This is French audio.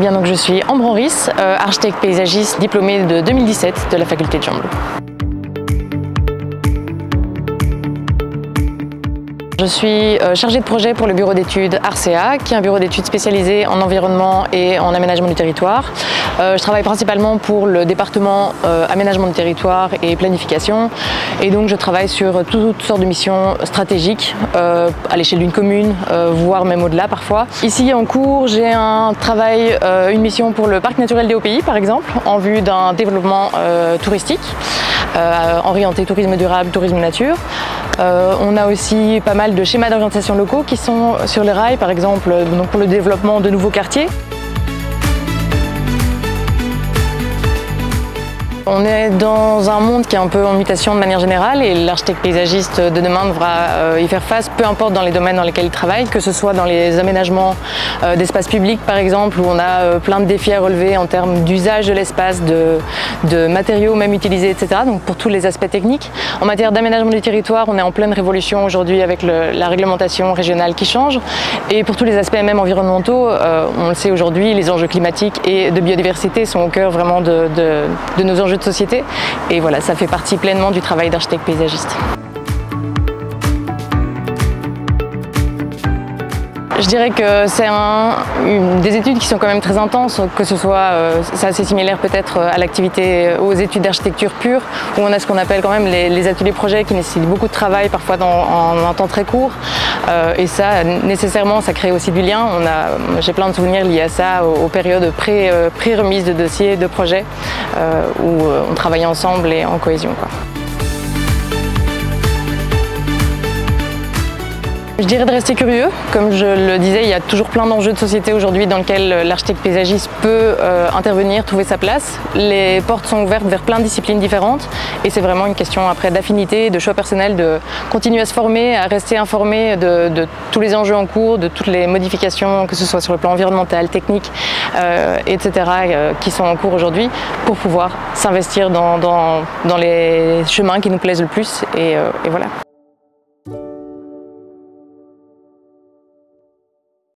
bien, donc, je suis Ambre Henris, architecte paysagiste diplômée de 2017 de la faculté de Gembloux. Je suis chargée de projet pour le bureau d'études Arcea, qui est un bureau d'études spécialisé en environnement et en aménagement du territoire. Je travaille principalement pour le département aménagement du territoire et planification. Et donc je travaille sur toutes sortes de missions stratégiques à l'échelle d'une commune, voire même au-delà parfois. Ici en cours, j'ai un travail, une mission pour le parc naturel des Hauts-Pays par exemple, en vue d'un développement touristique, orienté tourisme durable, tourisme nature. On a aussi pas mal de schémas d'orientation locaux qui sont sur les rails, par exemple donc pour le développement de nouveaux quartiers. On est dans un monde qui est un peu en mutation de manière générale et l'architecte paysagiste de demain devra y faire face, peu importe dans les domaines dans lesquels il travaille, que ce soit dans les aménagements d'espaces publics par exemple, où on a plein de défis à relever en termes d'usage de l'espace, de matériaux même utilisés, etc. Donc pour tous les aspects techniques. En matière d'aménagement du territoire, on est en pleine révolution aujourd'hui avec la réglementation régionale qui change. Et pour tous les aspects même environnementaux, on le sait aujourd'hui, les enjeux climatiques et de biodiversité sont au cœur vraiment de nos enjeux de société, et voilà, ça fait partie pleinement du travail d'architecte paysagiste. Je dirais que c'est des études qui sont quand même très intenses, que ce soit, c'est assez similaire peut-être à l'activité, aux études d'architecture pure, où on a ce qu'on appelle quand même les ateliers projets qui nécessitent beaucoup de travail, parfois en un temps très court. Et ça, nécessairement, ça crée aussi du lien. J'ai plein de souvenirs liés à ça, aux périodes pré-remise de dossiers, de projets, où on travaillait ensemble et en cohésion, quoi. Je dirais de rester curieux. Comme je le disais, il y a toujours plein d'enjeux de société aujourd'hui dans lesquels l'architecte paysagiste peut intervenir, trouver sa place. Les portes sont ouvertes vers plein de disciplines différentes et c'est vraiment une question après d'affinité, de choix personnel, de continuer à se former, à rester informé de tous les enjeux en cours, de toutes les modifications, que ce soit sur le plan environnemental, technique, etc. qui sont en cours aujourd'hui pour pouvoir s'investir dans les chemins qui nous plaisent le plus et voilà.